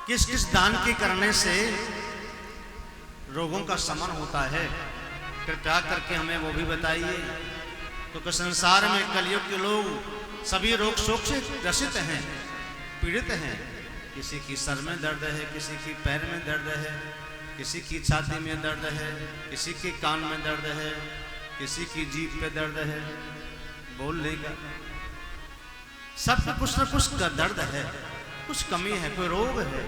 किस किस दान के करने से रोगों का शमन होता है, कृपया करके हमें वो भी बताइए। तो संसार में कलयुग के लोग सभी रोग शोक से ग्रसित हैं, पीड़ित हैं। किसी की सर में दर्द है, किसी की पैर में दर्द है, किसी की छाती में दर्द है, किसी के कान में दर्द है, किसी की जीभ पे दर्द है, बोल लेगा। सब पे कुछ न कुछ का दर्द है, कुछ कमी है, कोई रोग है।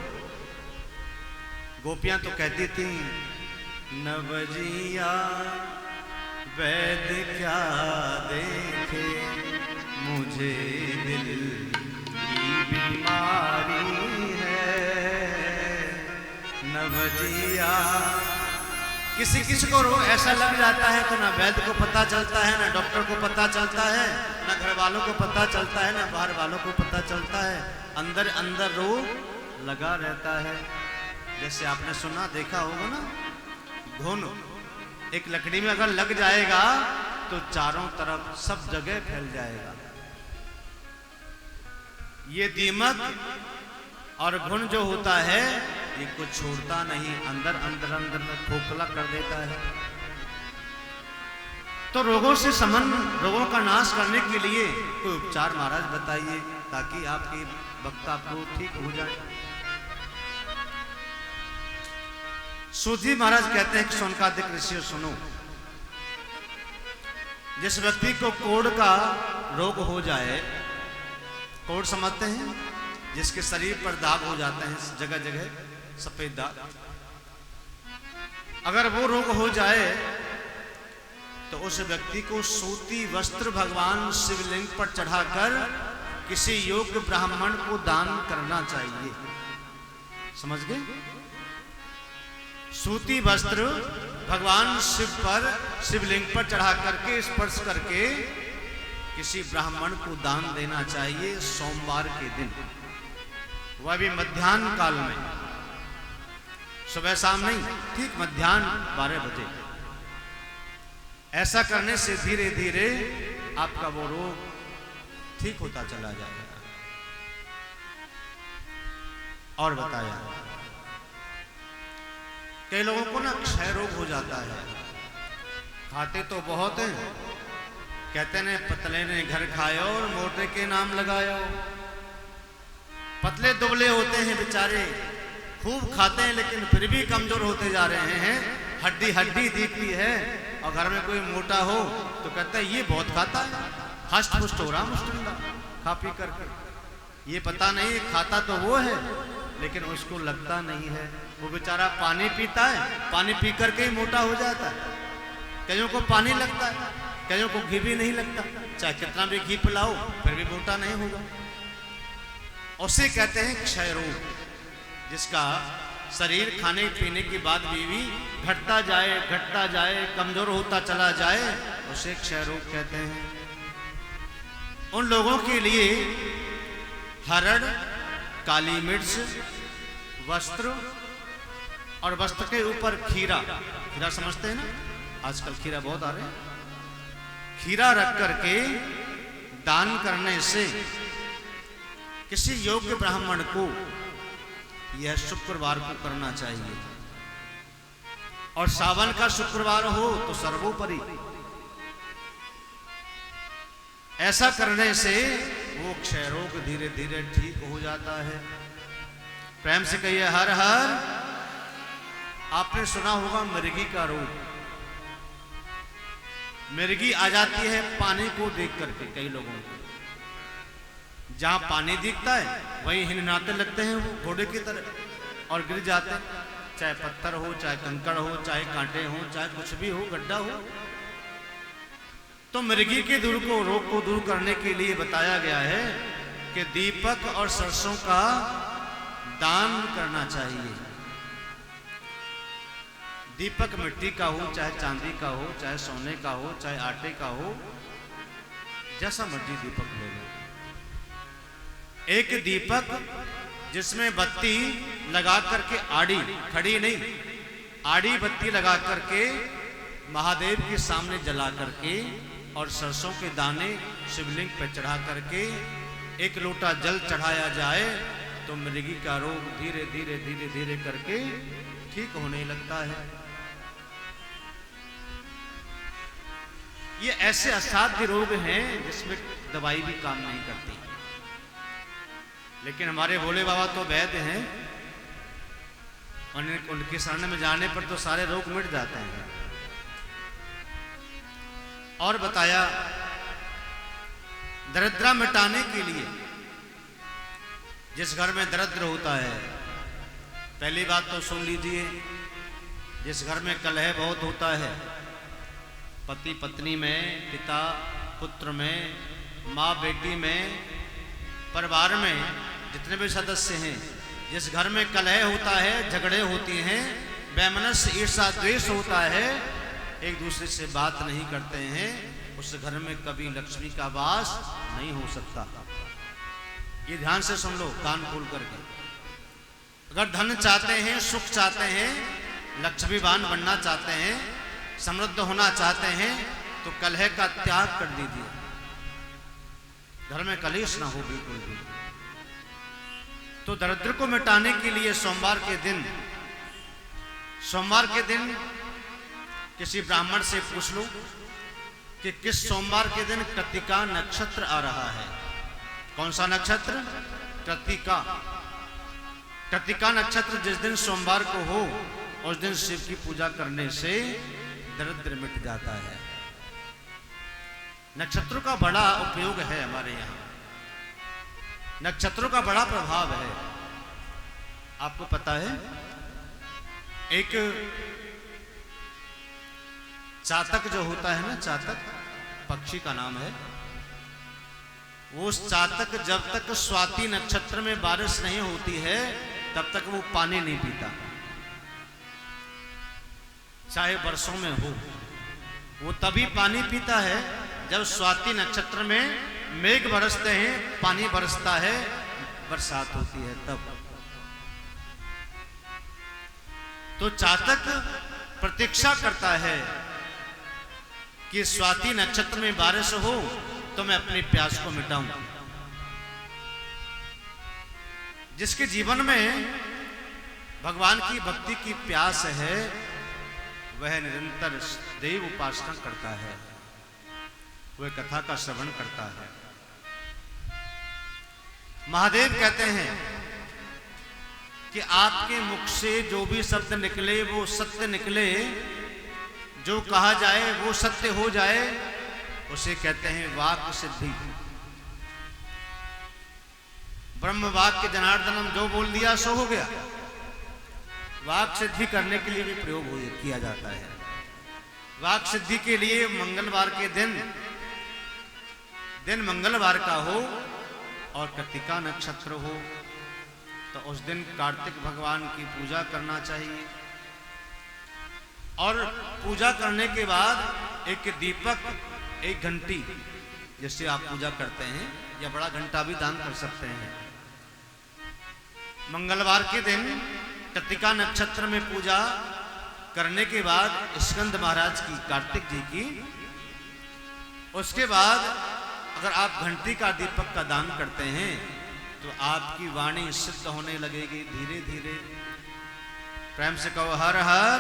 गोपियां तो कहती थी नवजिया वैद्य क्या देखे, मुझे दिल की बीमारी है। नवजिया किसी किसी को रोग ऐसा लग जाता है तो ना वैद्य को पता चलता है, ना डॉक्टर को पता चलता है, ना घर वालों को पता चलता है, ना बाहर वालों को पता चलता है। अंदर अंदर रोग लगा रहता है। जैसे आपने सुना देखा होगा ना, घुन एक लकड़ी में अगर लग जाएगा तो चारों तरफ सब जगह फैल जाएगा। ये दीमक और घुन जो होता है ये कुछ छोड़ता नहीं, अंदर अंदर अंदर में खोखला कर देता है। तो रोगों से समन, रोगों का नाश करने के लिए कोई उपचार महाराज बताइए, ताकि आपकी वक्ता को ठीक हो जाए। सूजी महाराज कहते हैं कि सोनकादिक ऋषियों सुनो, जिस व्यक्ति को कोढ़ का रोग हो जाए, कोढ़ समझते हैं, जिसके शरीर पर दाग हो जाते हैं जगह जगह सफेद दाग, अगर वो रोग हो जाए तो उस व्यक्ति को सूती वस्त्र भगवान शिवलिंग पर चढ़ाकर किसी योग्य ब्राह्मण को दान करना चाहिए। समझ गए? सूती वस्त्र भगवान शिव पर शिवलिंग पर चढ़ा करके स्पर्श करके किसी ब्राह्मण को दान देना चाहिए सोमवार के दिन, वह भी मध्याह्न काल में, सुबह शाम नहीं, ठीक मध्याह्न 12 बजे। ऐसा करने से धीरे धीरे आपका वो रोग ठीक होता चला जाएगा। और बताया कई लोगों को ना क्षय रोग हो जाता है, खाते तो बहुत हैं, कहते ने पतले ने घर खायो और मोटे के नाम लगायो। पतले दुबले होते हैं बेचारे, खूब खाते हैं लेकिन फिर भी कमजोर होते जा रहे हैं, हड्डी हड्डी दिखती है। और घर में कोई मोटा हो तो कहता है ये बहुत खाता है, हष्ट पुष्ट हो रहा मुश्किल खा पी करके। ये पता नहीं खाता तो वो है लेकिन उसको लगता नहीं है। वो बेचारा पानी पीता है, पानी पी करके ही मोटा हो जाता है। कईयों को पानी लगता है, कईयों को घी भी नहीं लगता, चाहे कितना भी घी पिलाओ फिर भी मोटा नहीं होगा। उसे कहते हैं क्षय रोग, जिसका शरीर खाने पीने के बाद भी घटता जाए, कमजोर होता चला जाए, उसे क्षय रोग कहते हैं। उन लोगों के लिए हरड़, काली मिर्च, वस्त्र और वस्त्र के ऊपर खीरा, खीरा समझते हैं ना, आजकल खीरा बहुत आ रहे हैं, खीरा रख करके दान करने से किसी योग्य ब्राह्मण को यह शुक्रवार को करना चाहिए। और सावन का शुक्रवार हो तो सर्वोपरि। ऐसा करने से वो क्षय रोग धीरे धीरे ठीक हो जाता है। प्रेम से कहिए हर हर। आपने सुना होगा मिर्गी का रोग, मिर्गी आ जाती है पानी को देख करके। कई लोगों को जहां पानी दिखता है वहीं हिननाते लगते हैं वो घोड़े की तरह और गिर जाते हैं, चाहे पत्थर हो, चाहे कंकड़ हो, चाहे कांटे हो, चाहे कुछ भी हो, गड्ढा हो। तो मिर्गी के रोग को दूर करने के लिए बताया गया है कि दीपक और सरसों का दान करना चाहिए। दीपक मिट्टी का हो, चाहे चांदी का हो, चाहे सोने का हो, चाहे आटे का हो, जैसा मर्जी दीपक ले लो। एक दीपक जिसमें बत्ती लगा करके, आड़ी खड़ी नहीं, आड़ी बत्ती लगा करके महादेव के सामने जला करके और सरसों के दाने शिवलिंग पर चढ़ा करके एक लोटा जल चढ़ाया जाए तो मृगी का रोग धीरे धीरे धीरे धीरे करके ठीक होने लगता है। ये ऐसे असाध्य रोग हैं जिसमें दवाई भी काम नहीं करती, लेकिन हमारे भोले बाबा तो वैद्य हैं, उनके शरण में जाने पर तो सारे रोग मिट जाते हैं। और बताया दरिद्र मिटाने के लिए जिस घर में दरिद्र होता है, पहली बात तो सुन लीजिए, जिस घर में कलह बहुत होता है, पति पत्नी में, पिता पुत्र में, माँ बेटी में, परिवार में जितने भी सदस्य हैं, जिस घर में कलह होता है, झगड़े होती हैं, वैमनस्य ईर्ष्या द्वेष होता है, एक दूसरे से बात नहीं करते हैं, उस घर में कभी लक्ष्मी का वास नहीं हो सकता। ये ध्यान से सुन लो, कान खोल करके। अगर धन चाहते हैं, सुख चाहते हैं, लक्ष्मीवान बनना चाहते हैं, समृद्ध होना चाहते हैं, तो कलह का त्याग कर दीजिए। घर में कलेश ना हो बिल्कुल भी। तो दरिद्र को मिटाने के लिए सोमवार के दिन किसी ब्राह्मण से पूछ लो कि किस सोमवार के दिन कृत्तिका नक्षत्र आ रहा है। कौन सा नक्षत्र? कृत्तिका। कृत्तिका नक्षत्र जिस दिन सोमवार को हो, उस दिन शिव की पूजा करने से दरिद्र मिट जाता है। नक्षत्रों का बड़ा उपयोग है हमारे यहाँ, नक्षत्रों का बड़ा प्रभाव है। आपको पता है, एक चातक जो होता है ना, चातक पक्षी का नाम है, वो चातक जब तक स्वाति नक्षत्र में बारिश नहीं होती है तब तक वो पानी नहीं पीता, चाहे वर्षों में हो। वो तभी पानी पीता है जब स्वाति नक्षत्र में मेघ बरसते हैं, पानी बरसता है, बरसात होती है तब। तो चातक प्रतीक्षा करता है कि स्वाति नक्षत्र में बारिश हो तो मैं अपनी प्यास को मिटाऊं। जिसके जीवन में भगवान की भक्ति की प्यास है, वह निरंतर देव उपासना करता है, वह कथा का श्रवण करता है। महादेव कहते हैं कि आपके मुख से जो भी शब्द निकले वो सत्य निकले, जो कहा जाए वो सत्य हो जाए, उसे कहते हैं वाक् सिद्धि। ब्रह्म वाक्य जनार्दनम, जो बोल दिया सो हो गया। वाक् सिद्धि करने के लिए भी प्रयोग किया जाता है। वाक् सिद्धि के लिए मंगलवार के दिन मंगलवार का हो और कृत्तिका नक्षत्र हो, तो उस दिन कार्तिक भगवान की पूजा करना चाहिए। और पूजा करने के बाद एक दीपक, एक घंटी, जिससे आप पूजा करते हैं, या बड़ा घंटा भी दान कर सकते हैं। मंगलवार के दिन कृत्तिका नक्षत्र में पूजा करने के बाद स्कंद महाराज की, कार्तिक जी की, उसके बाद अगर आप घंटी का दीपक का दान करते हैं तो आपकी वाणी सिद्ध होने लगेगी धीरे धीरे। प्रेम से कहो हर हर